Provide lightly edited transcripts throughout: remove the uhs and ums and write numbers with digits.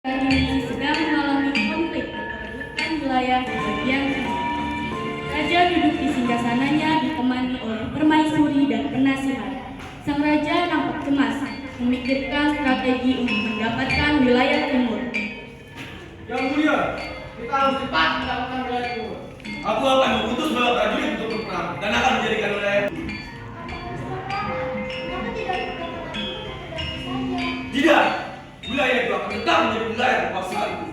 ini sedang mengalami konflik perebutan wilayah di bagian timur. Raja duduk di singgasananya ditemani oleh permaisuri dan penasihat. Sang raja nampak cemas, memikirkan strategi untuk mendapatkan wilayah timur. Yang mulia, kita harus cepat mendapatkan wilayah timur. Aku akan mengutus bala prajurit untuk berperang dan akan menjadikan wilayah itu. Tidak, wilayah itu akan tetap menjadi wilayah kekuasaanku.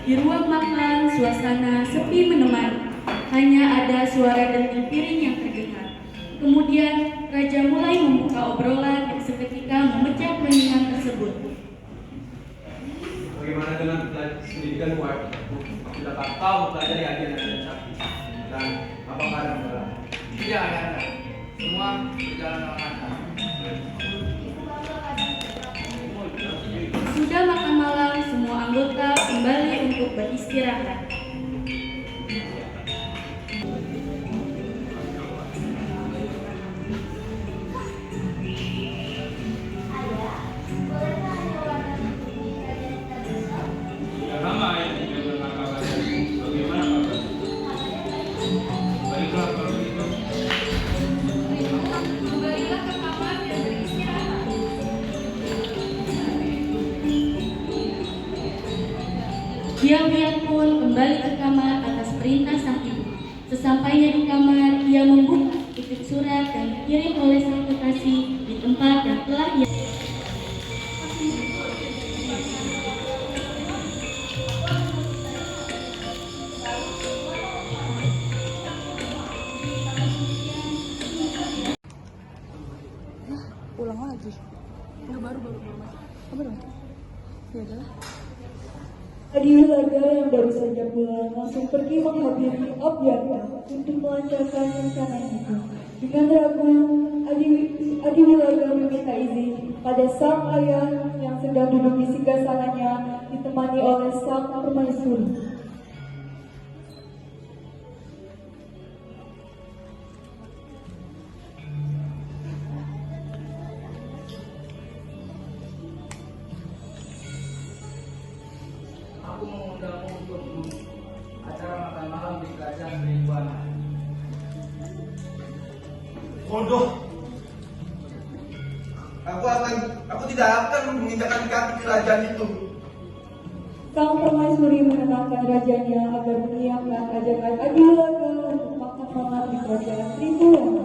Di ruang makan, suasana sepi menemani. Hanya ada suara denting piring yang terdengar. Kemudian, raja mulai membuka obrolan yang seketika memecah keheningan tersebut. Bagaimana dengan pendidikan kuat? Kita tak tahu pelajari ajaran sapi. Dan apakah ada masalah? Tidak, Ayahanda. Semua berjalan dengan lancar. Sudah makan malam, semua anggota kembali untuk beristirahat. Sudah lama ya tidak berkabar. Bagaimana kabar? Baiklah kalau begitu. Kembalilah ke kamar dan beristirahat. Diam-diam pun kembali ke kamar atas perintah sang ibu. Sesampainya di kamar, ia membuka kutip surat yang dikirim oleh sang kekasih di tempat yang telah ia. Ulang lagi. Enggak baru masuk. Apa dong? Ya adalah. Adi Wilaga yang baru saja pulang langsung pergi menghadiri Abyaka untuk melancarkan rencana itu. Dengan ragu, Adi Wilaga meminta izin pada sang ayah yang sedang duduk di singgasananya ditemani oleh sang permaisuri. Aku mengundangmu untuk acara makan malam di kerajaan Ridwana. Bodoh. Aku tidak akan menginjakkan kaki kerajaan itu. Sang permaisuri menenangkan rajanya agar mengiyakan ajakan Adi Wilaga untuk makan malam di kerajaan Tribhuwana.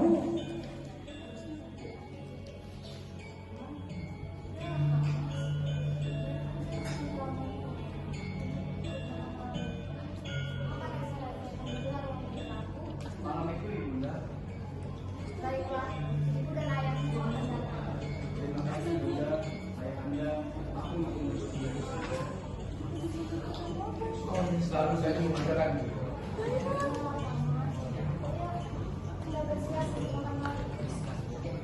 Malam itu Ibunda. Terima kasih Ibunda. Ayahanda, aku makin bersedia. Selalu saja mengatakan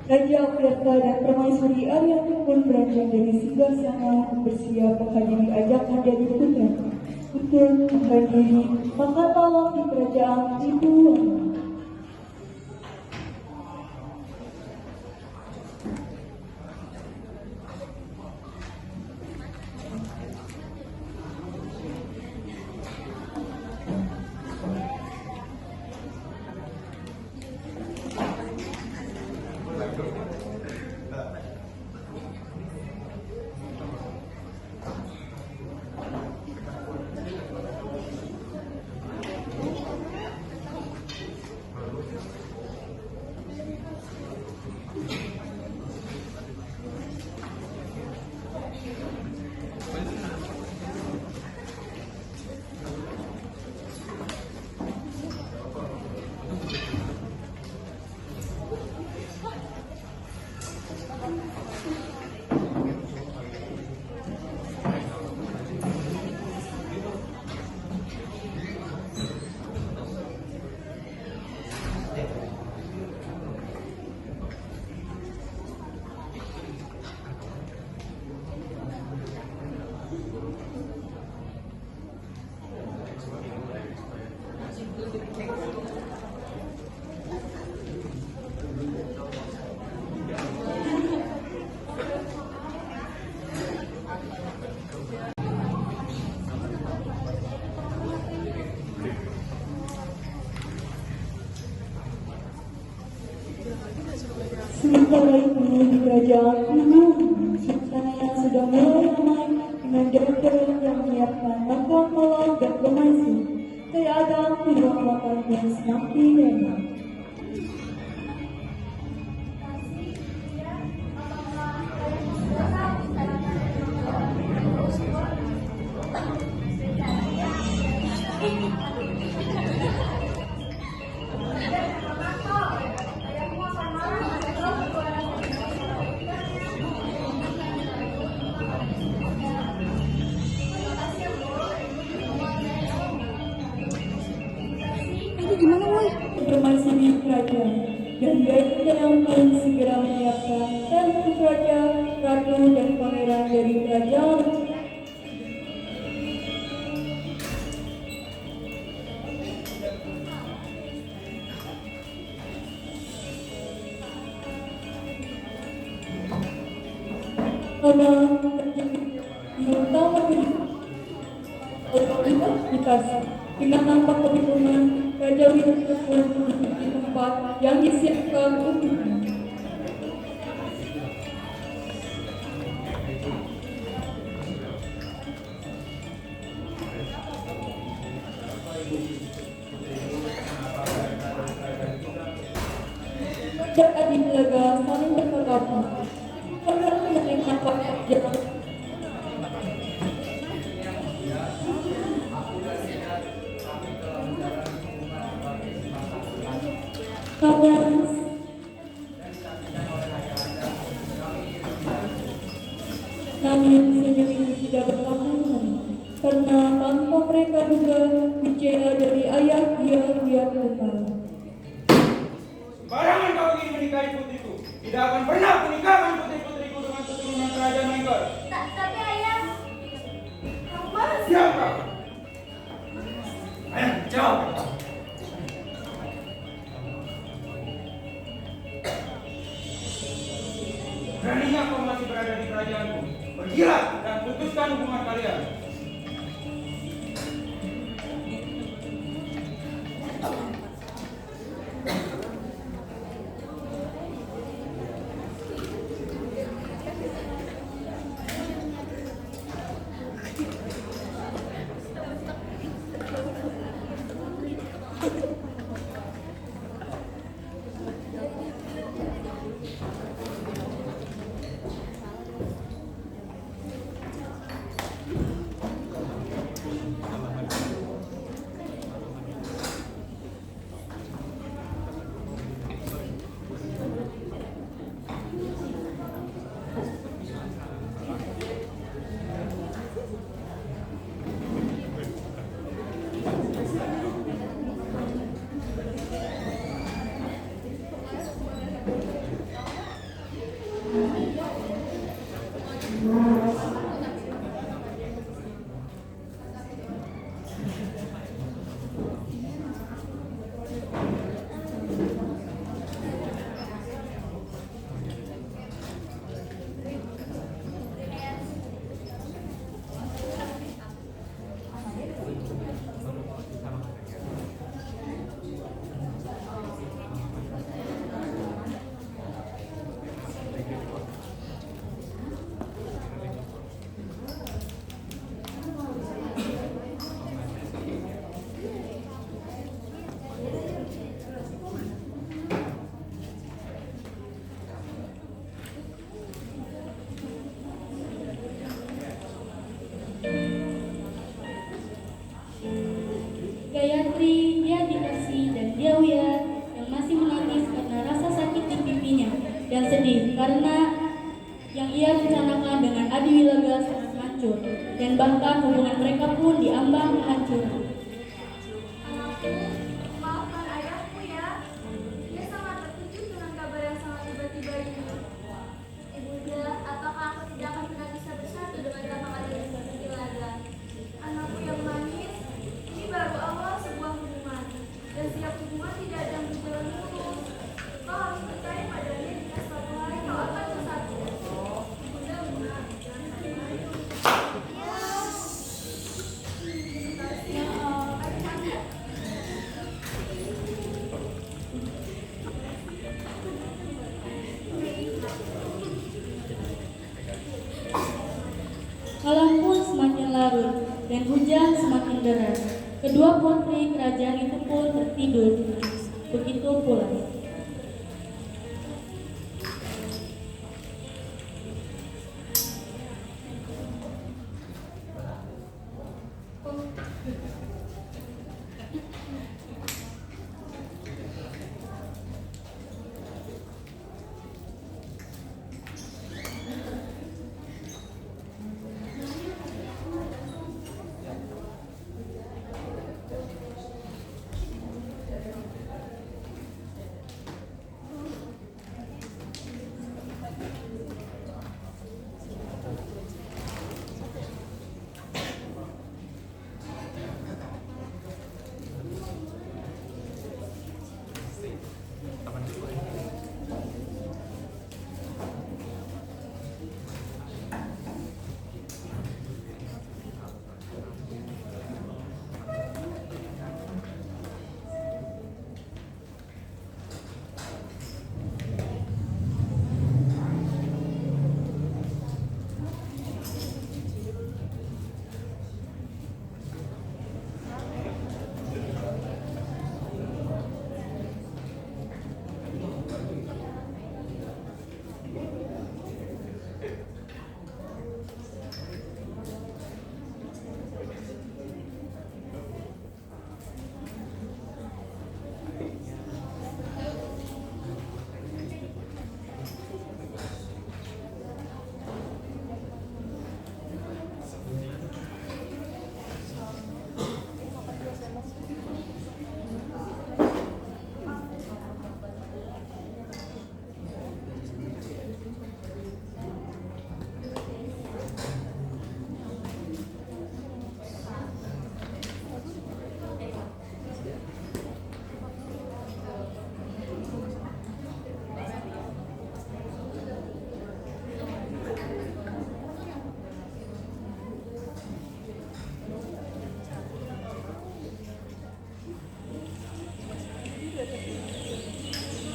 Raja Abyaka dan permaisuri Aryanti pun beranjak dari singgasana untuk bersiap menghadiri ajakan dari putra untuk menghadiri makan malam di kerajaan Tribhuwana. Sementara itu di kerajaan suasana sudah mulai ramai dengan dokter yang menyiapkan makan malam dan permaisuri. Keadaan di ruang makan yang semakin ramai. Ini gimana, Boy? Permaisuri kerajaan dan baiknya yang paling segera menyiapkan dan untuk raja, ratu, dan pangeran dari kerajaan. Karena utama dikasih dengan nampak kebetulan Raja Windu di tempat yang disiapkan untuknya. Raja Adilaga saling berkata, karena menerima pekerjaan namun senyum ini tidak bertahan karena tanpa mereka duga bicara dari ayah dia lihat utara. Barangan kau ingin menikahi putriku. Tidak akan pernah menikahkan putri-putriku dengan keturunan kerajaan Mengger. Tapi ayah, Siapa? Ayo, jawab. Beraninya kau masih berada di kerajaanku. Pergilah dan putuskan hubungan kalian. Gayatri, dia dikasih dan dia Wira yang masih menangis karena rasa sakit di pipinya dan sedih karena yang ia rencanakan dengan Adiwilaga sangat hancur dan bahkan hubungan mereka pun diambang kehancuran. Anakku, maafkan ayahku ya. Dia sangat terkejut dengan kabar yang sangat tiba-tiba ini. Ibunda, apakah aku tidak akan pernah bisa bersatu dengan kakak adik seperti Laga? Anakku yang manis, ini baru awal sebuah hubungan. Dan setiap hubungan tidak ada yang berjalan mulus. Kau harus percaya padanya jika suatu hari kau akan bersatu. Ibunda benar, jangan sampai. hujan semakin deras. Kedua putri kerajaan itu pun tertidur. Begitu pula.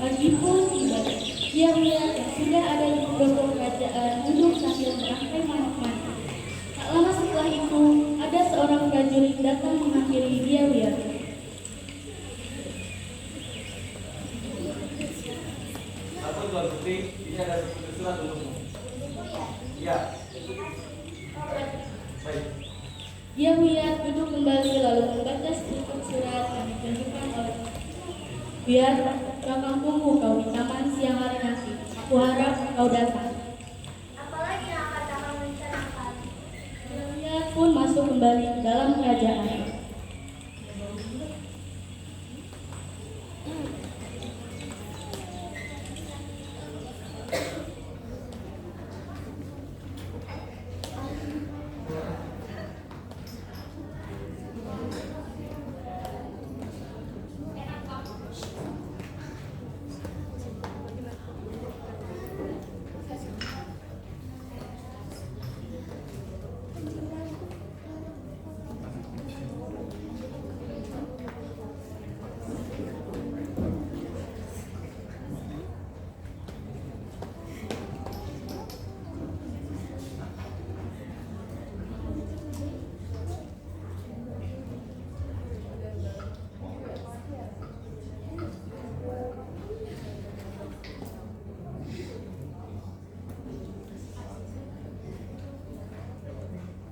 Pagi pun tiba. Dia melihat yang sudah ada di pendopo kerajaan duduk sambil merangkai manuk-manuk. Tak lama setelah itu, ada seorang prajurit datang menghampiri dia. Aku Tuan Putri, ini ada sebuah surat untukmu. Iya. Baik. Dia duduk kembali lalu membaca sedikit surat yang ditunjukkan oleh biar kakang tunggu kau di taman siang hari nanti. Aku harap kau datang. Apalagi yang akan kakak rencanakan? Dia pun masuk kembali ke dalam kerajaan.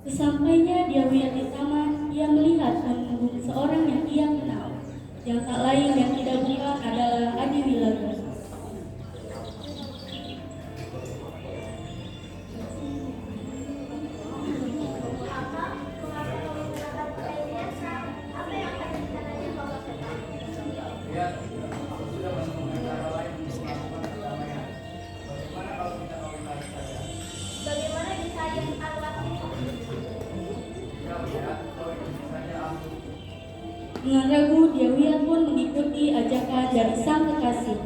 Sesampainya dia di taman, dia melihat menunggu seorang yang ia kenal, yang tak lain yang tidak bukan adalah Adi Wilaga. Kakak, mengapa kau menggunakan pakaian biasa? Apa yang akan rencananya bapak kata? Lihat, aku sudah menemukan cara lain untuk melakukan perdamaian. Bagaimana kalau kita kawin lagi saja? Bagaimana bisa yang aku lakukan? Ya, lihat, kalau itu saja aku. Dengan ragu, dia pun mengikuti ajakan dari sang kekasih.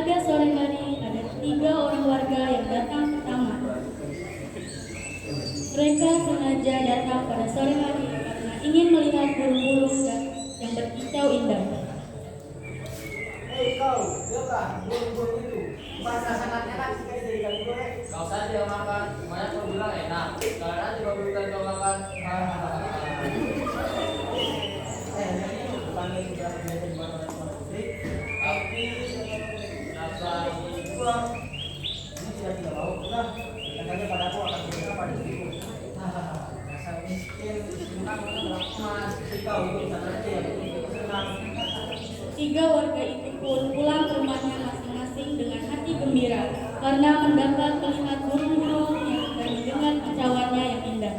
Pada sore hari ada 3 orang warga yang datang ke taman. Mereka sengaja datang pada sore hari karena ingin melihat burung-burung yang berkicau indah. Hei kau, lihatlah burung-burung itu. Masa sangat enak sekali dari kami goreng. Kau saja yang makan, semuanya kau bilang enak. Sekarang aja kau berikan kau makan. Bukan ini sudah biasa dimakan oleh teman putri, tapi rasa ini pulang. Ini tidak mau, sudah. Katanya padaku akan berikan pada diriku. Rasa miskin, senang menolak emas. Kau itu sana aja yang senang. 3 warga itu pun pulang ke rumahnya masing-masing dengan hati gembira karena mendapat melihat burung-burung dan mendengar kicauannya yang indah.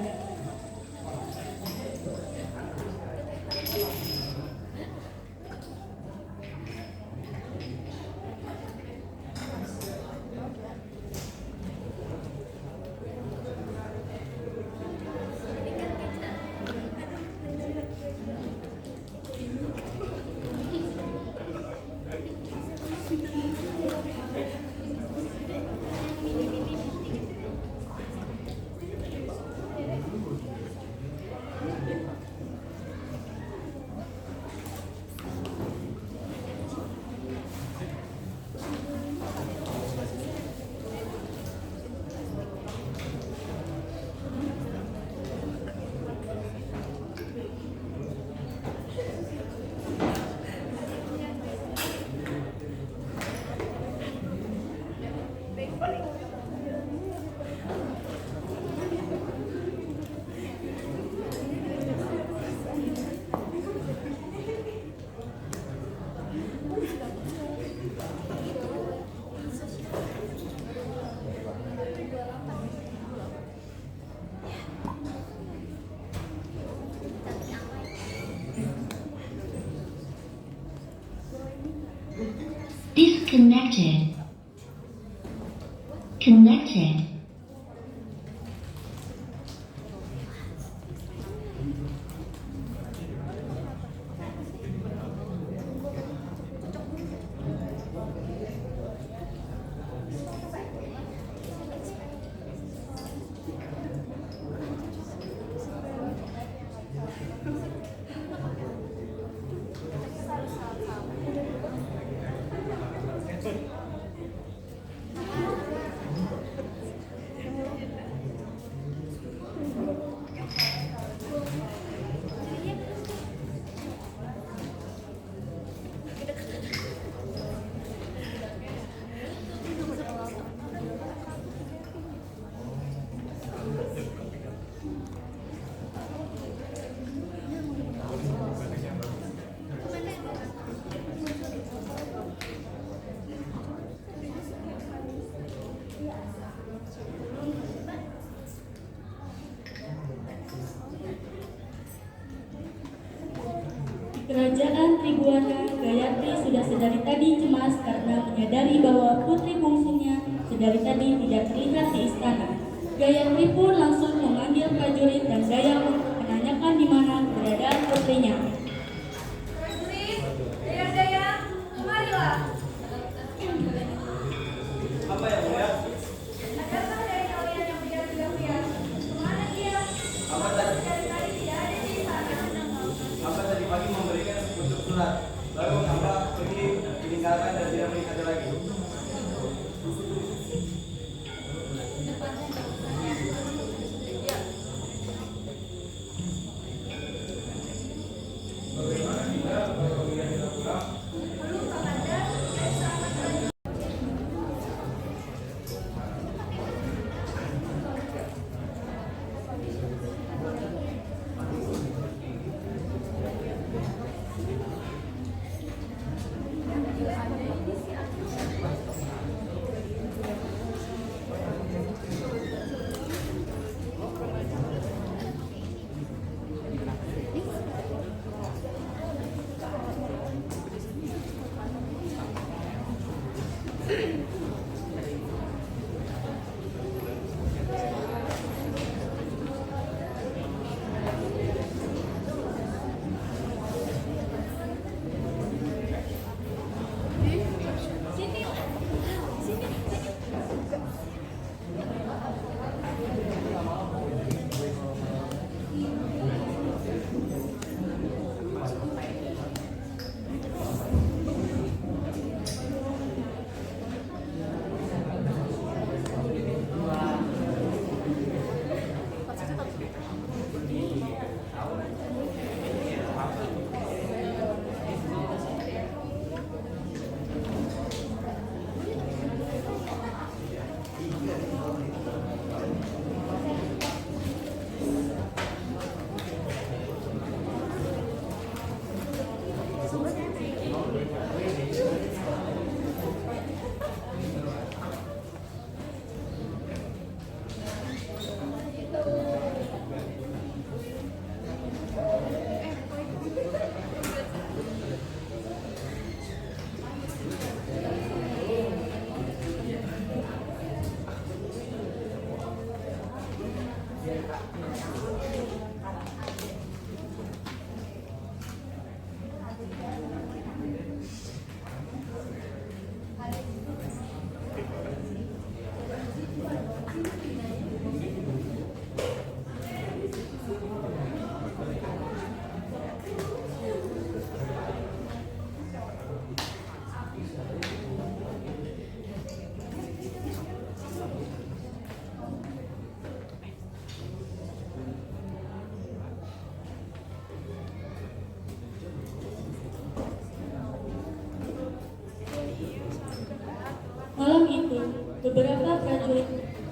Disconnected. Connected. Kerajaan Triguana, Gayatri sudah sedari tadi cemas karena menyadari bahwa putri bungsunya sedari tadi tidak terlihat di istana. Gayatri pun langsung memanggil prajurit dan Daya untuk menanyakan di mana keberadaan putrinya. Prajurit, Daya, kemarilah. Apa yang mulia? Adakah dari kalian yang biar-biar? Kemana dia? Apa tadi? Dari tadi tidak ada di sana. Apa tadi pagi memberikan sepucuk surat, lalu apa pergi meninggalkan dan tidak melihatnya lagi? Beberapa prajurit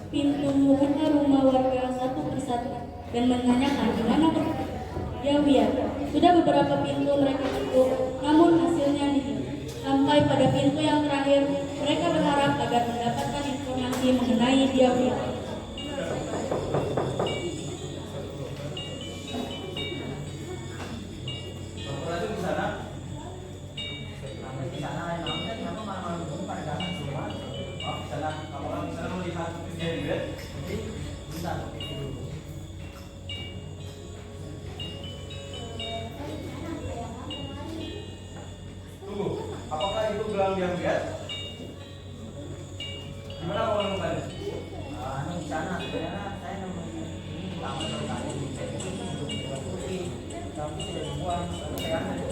pintu rumah warga satu persatu dan menanyakan di mana Yawian. Sudah beberapa pintu mereka tutup, namun hasilnya nihil. Sampai pada pintu yang terakhir, mereka berharap agar mendapatkan informasi mengenai Yawian. Raju di sana. Sampai di sana emangnya kenapa malam-malam begini pada datang semua? Oh, di sana. Kamu kan di sana melihat kejadian itu. Jadi bentar dulu. Tunggu, apakah itu gelang yang lihat? Gimana kamu menemukannya? Anu di sana sebenarnya saya nemuin ini lama sekali. Saya pikir ini belum dibuat putih, tapi sudah dibuang. Lalu saya ambil.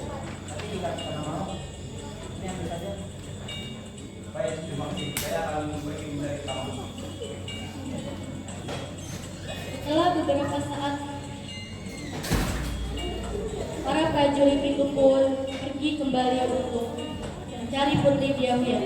Tapi dikasih karena mau. Ini ambil saja. Baik, terima kasih. Saya akan pergi dari kamu. Setelah beberapa saat, para prajurit itu pun pergi kembali untuk mencari Putri Yawian.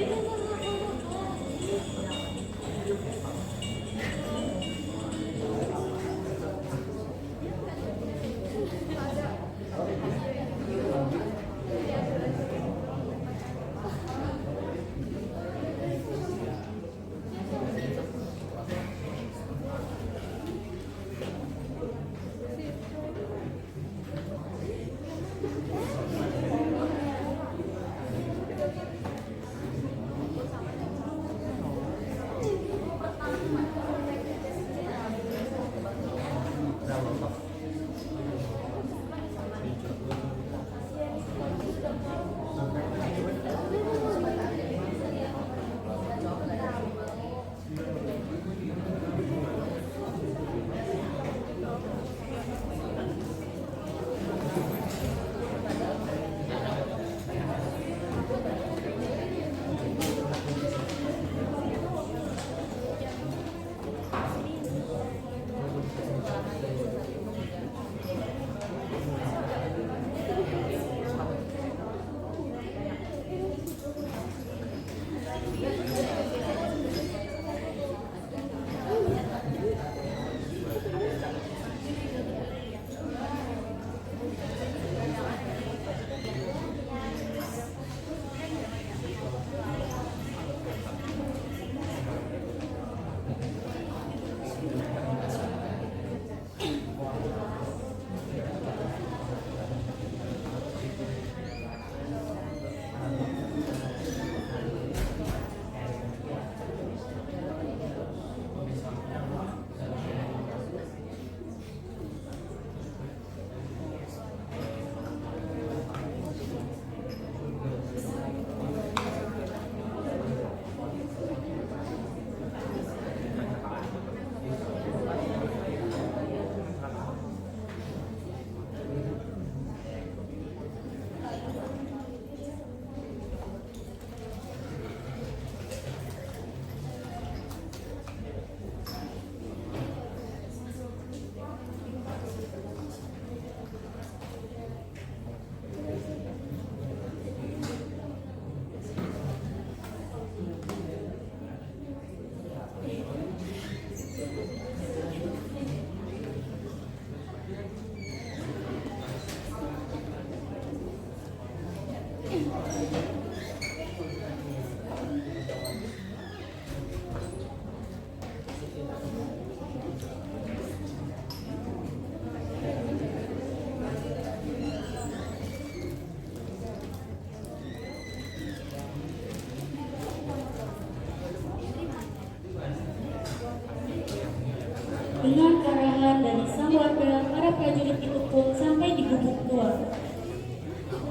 Dengan arahan dari sang warga, para prajurit itu pun sampai di gubuk tua.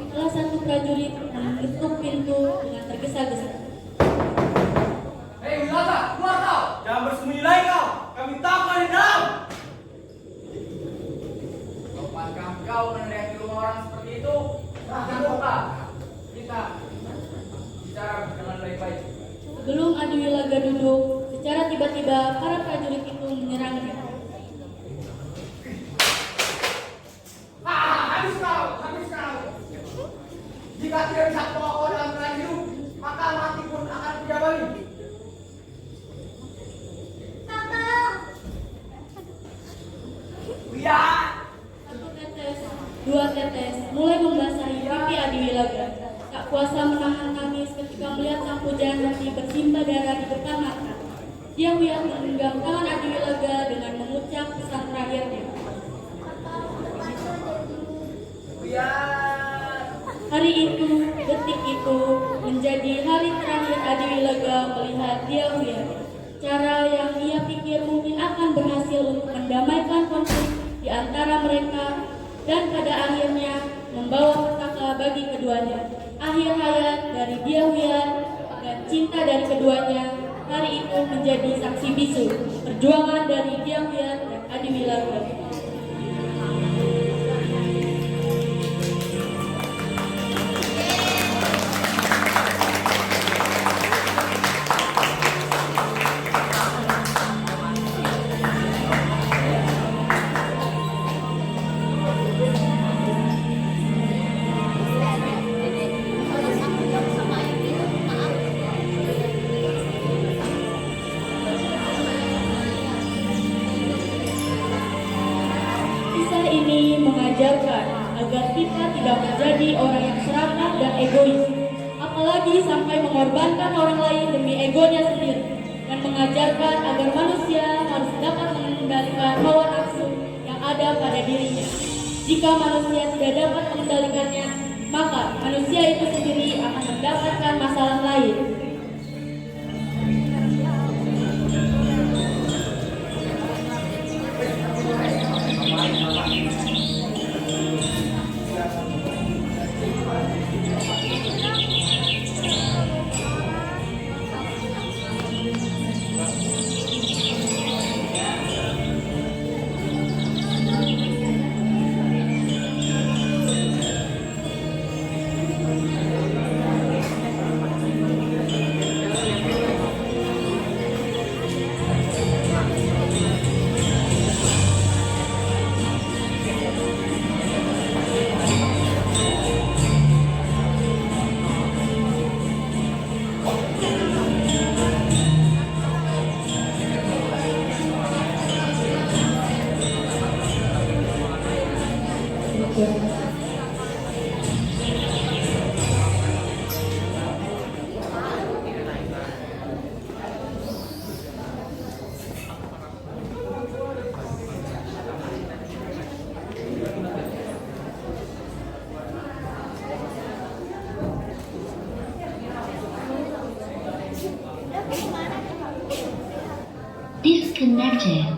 Salah satu prajurit mengetuk pintu dengan tergesa-gesa. Hei, Wilata, keluar kau! Jangan bersembunyi lagi kau! Kami tahu kau di dalam! Sopankah kau meneriaki rumah orang seperti itu? Bahkan buka. Kita bicara dengan baik-baik. Sebelum Adiwilaga duduk, secara tiba-tiba para prajurit itu menyerangnya. Habis kau! Jika tidak bisa bawa kau dalam keadaan hidup, maka mati pun akan dijabali. Wilaga. Tak kuasa menahan tangis ketika melihat sang pujaan mati bersimbah darah di depan mata. Dia Wiat menggenggam tangan Adi Wilaga dengan mengucap pesan terakhirnya. Hari itu, detik itu, menjadi hari terakhir Adi Wilaga melihat Dia Wiat. Cara yang ia pikir mungkin akan berhasil untuk mendamaikan konflik di antara mereka dan pada akhirnya membawa petaka bagi keduanya. Akhir hayat dari Dia Wiat dan cinta dari keduanya hari itu menjadi saksi bisu perjuangan dari Dia Wiat dan Adi Wilaga. Kisah ini mengajarkan agar kita tidak menjadi orang yang serakah dan egois, apalagi sampai mengorbankan orang lain demi egonya sendiri, dan mengajarkan agar manusia harus dapat mengendalikan hawa nafsu yang ada pada dirinya. Jika manusia tidak dapat mengendalikannya, maka manusia itu sendiri akan mendapatkan masalah lain. Disconnected.